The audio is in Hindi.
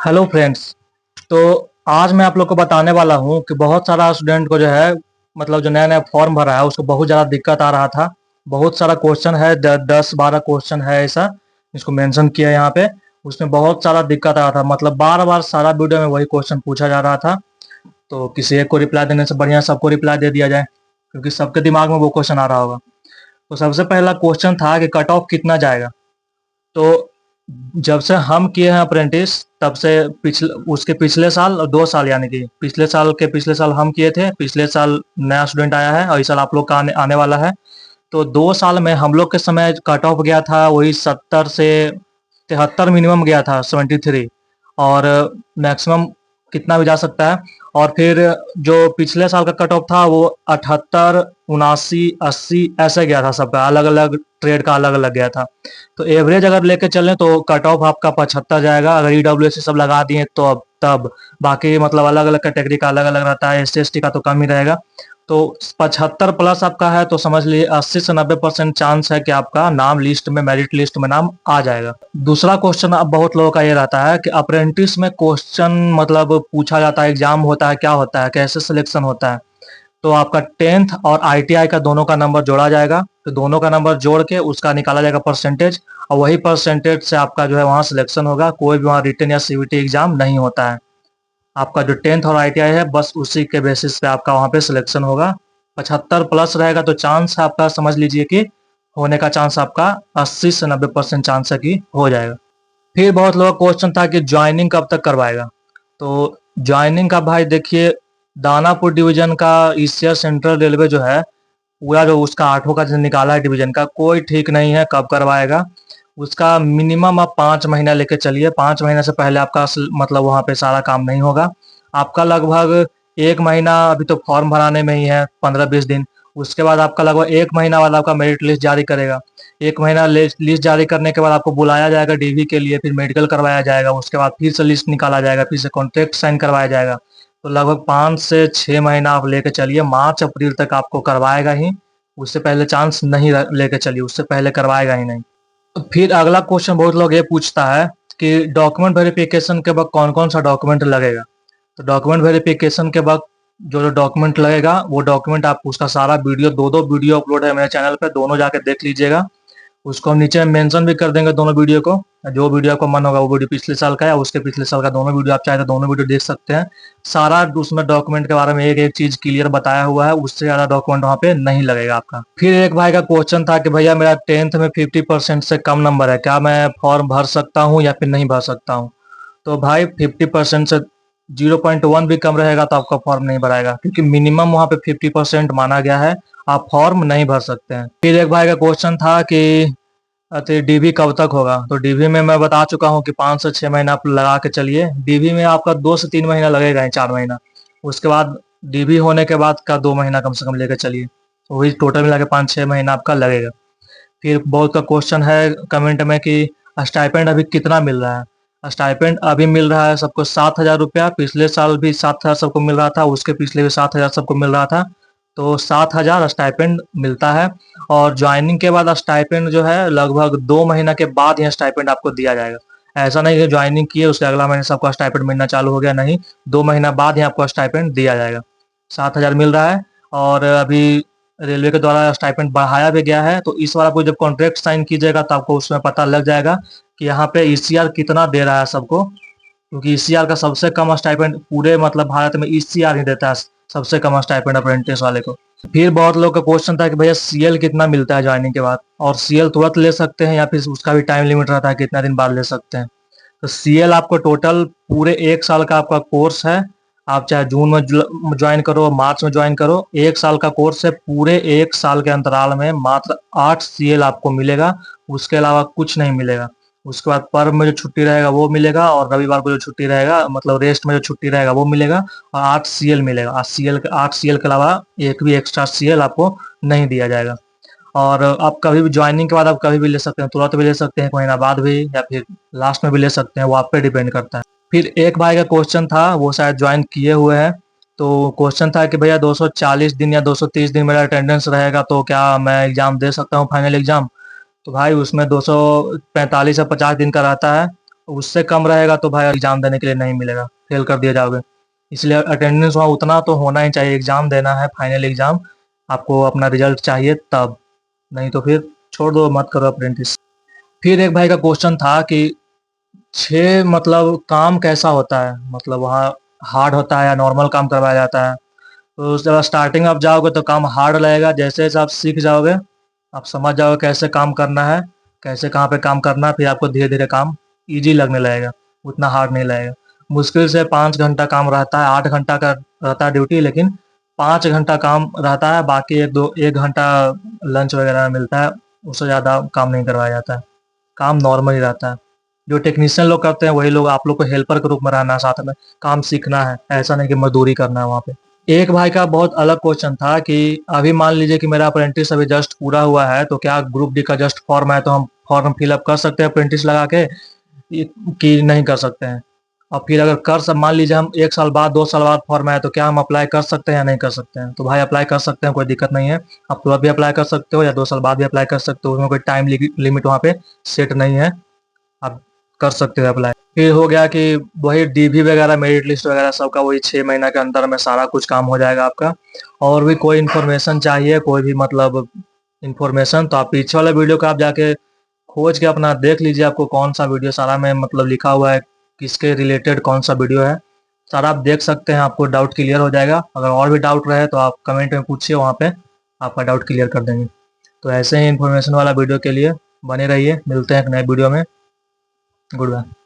Hello friends. तो आज मैं आप लोग को बताने वाला हूँ कि बहुत सारा स्टूडेंट को जो है मतलब जो नया नया फॉर्म भरा है उसको बहुत ज़्यादा दिक्कत आ रहा था। बहुत सारा क्वेश्चन है, 10-12 क्वेश्चन है ऐसा, इसको मेंशन किया है यहाँ पे। उसमें बहुत सारा दिक्कत आ रहा था, मतलब बार बार सारा वीडियो में वही क्वेश्चन पूछा जा रहा था। तो किसी एक को रिप्लाई देने से बढ़िया सबको रिप्लाई दे दिया जाए, क्योंकि सबके दिमाग में वो क्वेश्चन आ रहा होगा। तो सबसे पहला क्वेश्चन था कि कट ऑफ कितना जाएगा। तो जब से हम किए हैं अप्रेंटिस तब से पिछले उसके पिछले साल और 2 साल, यानी कि पिछले साल हम किए थे, पिछले साल नया स्टूडेंट आया है और इस साल आप लोग का आने वाला है। तो 2 साल में हम लोग के समय कट ऑफ गया था वही 70 से 73 मिनिमम गया था, 73। और मैक्सिमम कितना भी जा सकता है। और फिर जो पिछले साल का कट ऑफ था वो 78, 79, 80 ऐसे गया था, सबका अलग अलग ट्रेड का अलग अलग गया था। तो एवरेज अगर लेके चलें तो कट ऑफ आपका 75 जाएगा, अगर ईडब्ल्यूएस सब लगा दिए तो अब तब बाकी मतलब अलग अलग कैटेगरी का अलग अलग रहता है, एससी एसटी का तो कम ही रहेगा। तो 75 प्लस आपका है तो समझ लीजिए 80 से 90% चांस है कि आपका नाम लिस्ट में, मेरिट लिस्ट में नाम आ जाएगा। दूसरा क्वेश्चन अब बहुत लोगों का ये रहता है कि अप्रेंटिस में क्वेश्चन मतलब पूछा जाता है, एग्जाम होता है, क्या होता है, कैसे सिलेक्शन होता है। तो आपका 10th और आईटीआई का दोनों का नंबर जोड़ा जाएगा, तो दोनों का नंबर जोड़ के उसका निकाला जाएगा परसेंटेज, और वही परसेंटेज से आपका जो है वहाँ सिलेक्शन होगा। कोई भी वहाँ रिटन या सीवीटी एग्जाम नहीं होता है। आपका जो 10th और आईटीआई है बस उसी के बेसिस पे आपका वहाँ पे सिलेक्शन होगा। 75 प्लस रहेगा तो चांस है आपका, समझ लीजिए कि होने का चांस आपका 80 से 90% चांस है कि हो जाएगा। फिर बहुत लोगों का क्वेश्चन था कि ज्वाइनिंग कब तक करवाएगा। तो ज्वाइनिंग का भाई देखिए, दानापुर डिवीजन का ईसीआर सेंट्रल रेलवे जो है पूरा जो उसका 8वां का जो निकाला है डिवीजन का, कोई ठीक नहीं है कब करवाएगा। उसका मिनिमम आप 5 महीना लेके चलिए, 5 महीने से पहले आपका मतलब वहाँ पे सारा काम नहीं होगा। आपका लगभग 1 महीना अभी तो फॉर्म भराने में ही है, 15-20 दिन। उसके बाद आपका लगभग 1 महीना बाद आपका मेरिट लिस्ट जारी करेगा। 1 महीना लिस्ट जारी करने के बाद आपको बुलाया जाएगा डीवी के लिए, फिर मेडिकल करवाया जाएगा, उसके बाद फिर से लिस्ट निकाला जाएगा, फिर से कॉन्ट्रैक्ट साइन करवाया जाएगा। तो लगभग 5 से 6 महीना आप लेके चलिए, मार्च अप्रैल तक आपको करवाएगा ही। उससे पहले चांस नहीं लेके चलिए, उससे पहले करवाएगा ही नहीं। फिर अगला क्वेश्चन बहुत लोग ये पूछता है कि डॉक्यूमेंट वेरिफिकेशन के वक्त कौन कौन सा डॉक्यूमेंट लगेगा। तो डॉक्यूमेंट वेरिफिकेशन के वक्त जो जो डॉक्यूमेंट लगेगा वो डॉक्यूमेंट आप उसका सारा वीडियो, दो वीडियो अपलोड है मेरे चैनल पे, दोनों जाके देख लीजिएगा। उसको हम नीचे मेंशन भी कर देंगे दोनों वीडियो को। जो वीडियो आपको मन होगा वो वीडियो पिछले साल का है, उसके पिछले साल का दोनों वीडियो, आप चाहे तो दोनों वीडियो देख सकते हैं। सारा उसमें डॉक्यूमेंट के बारे में एक एक चीज क्लियर बताया हुआ है, उससे ज्यादा डॉक्यूमेंट वहाँ पे नहीं लगेगा आपका। फिर एक भाई का क्वेश्चन था कि भैया मेरा 10th में 50% से कम नंबर है, क्या मैं फॉर्म भर सकता हूँ या फिर नहीं भर सकता हूँ। तो भाई 50% से 0.1 भी कम रहेगा तो आपका फॉर्म नहीं भराएगा, क्योंकि मिनिमम वहाँ पे 50% माना गया है, आप फॉर्म नहीं भर सकते हैं। फिर एक भाई का क्वेश्चन था कि तो डीवी कब तक होगा। तो डीवी में मैं बता चुका हूँ कि 5 से 6 महीना आप लगा के चलिए। डीवी में आपका 2 से 3 महीना लगेगा, 4 महीना। उसके बाद डीवी होने के बाद का 2 महीना कम से कम लेकर चलिए, तो वही टोटल मिला के 5-6 महीना आपका लगेगा। फिर बहुत का क्वेश्चन है कमेंट में कि स्टाइपेंड अभी कितना मिल रहा है। स्टाइपेंड अभी मिल रहा है सबको 7,000 रुपया, पिछले साल भी 7,000 सबको मिल रहा था, उसके पिछले भी 7,000 सबको मिल रहा था। तो 7,000 स्टाइपेंड मिलता है। और ज्वाइनिंग के बाद स्टाइपेंड जो है लगभग 2 महीना के बाद यह स्टाइपेंड आपको दिया जाएगा। ऐसा नहीं कि ज्वाइनिंग किए उसके अगला महीने सबका स्टाइपेंड मिलना चालू हो गया, नहीं, 2 महीना बाद ही आपको स्टाइपेंड दिया जाएगा। 7,000 मिल रहा है। और अभी रेलवे के द्वारा स्टाइपेंड बढ़ाया भी गया है, तो इस बार आपको जब कॉन्ट्रैक्ट साइन कीजिएगा तो आपको उसमें पता लग जाएगा कि यहाँ पे ईसीआर कितना दे रहा है सबको। क्योंकि ईसीआर का सबसे कम स्टाइपेंड पूरे मतलब भारत में ईसीआर ही देता है, सबसे कम स्टाइपेंड अप्रेंटिस वाले को। फिर बहुत लोग का क्वेश्चन था कि भैया सीएल कितना मिलता है ज्वाइनिंग के बाद, और सीएल तुरंत ले सकते हैं या फिर उसका भी टाइम लिमिट रहता है कितना दिन बाद ले सकते हैं। तो सीएल आपको टोटल पूरे 1 साल का आपका कोर्स है। आप चाहे जून में ज्वाइन करो, मार्च में ज्वाइन करो, 1 साल का कोर्स है। पूरे 1 साल के अंतराल में मात्र 8 सीएल आपको मिलेगा, उसके अलावा कुछ नहीं मिलेगा। उसके बाद पर्व में जो छुट्टी रहेगा वो मिलेगा, और रविवार को जो छुट्टी रहेगा मतलब रेस्ट में जो छुट्टी रहेगा वो मिलेगा। और 8 सीएल मिलेगा। 8 सीएल के अलावा एक भी एक्स्ट्रा सीएल आपको नहीं दिया जाएगा। और आप कभी भी ज्वाइनिंग के बाद आप कभी भी ले सकते हैं, तुरंत भी ले सकते हैं, 1 महीना बाद भी, या फिर लास्ट में भी ले सकते हैं, वो आप पे डिपेंड करता है। फिर एक भाई का क्वेश्चन था, वो शायद ज्वाइन किए हुए हैं। तो क्वेश्चन था कि भैया 240 दिन या 230 दिन मेरा अटेंडेंस रहेगा तो क्या मैं एग्जाम दे सकता हूँ, फाइनल एग्जाम। तो भाई उसमें 245 या 50 दिन का रहता है। उससे कम रहेगा तो भाई एग्जाम देने के लिए नहीं मिलेगा, फेल कर दिया जाओगे। इसलिए अटेंडेंस वहाँ उतना तो होना ही चाहिए, एग्जाम देना है फाइनल एग्जाम, आपको अपना रिजल्ट चाहिए तब, नहीं तो फिर छोड़ दो, मत करो अप्रेंटिस। फिर एक भाई का क्वेश्चन था कि 6 मतलब काम कैसा होता है, मतलब वहाँ हार्ड होता है या नॉर्मल काम करवाया जाता है। तो जब स्टार्टिंग आप जाओगे तो काम हार्ड लगेगा, जैसे जैसे आप सीख जाओगे, आप समझ जाओगे कैसे काम करना है, कैसे कहाँ पे काम करना है, फिर आपको धीरे धीरे काम इजी लगने लगेगा, उतना हार्ड नहीं लगेगा। मुश्किल से 5 घंटा काम रहता है, 8 घंटा का रहता है ड्यूटी, लेकिन 5 घंटा काम रहता है, बाकी 1 घंटा लंच वगैरह मिलता है, उससे ज़्यादा काम नहीं करवाया जाता है, काम नॉर्मल ही रहता है। जो टेक्नीशियन लोग करते हैं वही लोग, आप लोग को हेल्पर के रूप में रहना है, साथ में काम सीखना है, ऐसा नहीं कि मजदूरी करना है वहाँ पे। एक भाई का बहुत अलग क्वेश्चन था कि अभी मान लीजिए कि मेरा अप्रेंटिस अभी जस्ट पूरा हुआ है, तो क्या ग्रुप डी का जस्ट फॉर्म है तो हम फॉर्म फिलअप कर सकते हैं अप्रेंटिस लगा के, कि नहीं कर सकते हैं। और फिर अगर कर सब मान लीजिए हम 1 साल बाद 2 साल बाद फॉर्म आए तो क्या हम अप्लाई कर सकते हैं या नहीं कर सकते हैं। तो भाई अप्लाई कर सकते हैं, कोई दिक्कत नहीं है, आप तुरंत भी अप्लाई कर सकते हो या 2 साल बाद भी अप्लाई कर सकते हो, उसमें कोई टाइम लिमिट वहाँ पे सेट नहीं है, आप कर सकते हो अप्लाई। फिर हो गया कि वही डीवी वगैरह मेरिट लिस्ट वगैरह सबका वही 6 महीना के अंदर में सारा कुछ काम हो जाएगा आपका। और भी कोई इन्फॉर्मेशन चाहिए, कोई भी मतलब इन्फॉर्मेशन, तो आप पीछे वाले वीडियो को आप जाके खोज के अपना देख लीजिए, आपको कौन सा वीडियो सारा में मतलब लिखा हुआ है, किसके रिलेटेड कौन सा वीडियो है, सारा आप देख सकते हैं, आपको डाउट क्लियर हो जाएगा। अगर और भी डाउट रहे तो आप कमेंट में पूछिए, वहाँ पे आपका डाउट क्लियर कर देंगे। तो ऐसे ही इन्फॉर्मेशन वाला वीडियो के लिए बने रहिए, मिलते हैं एक नए वीडियो में। Good bye.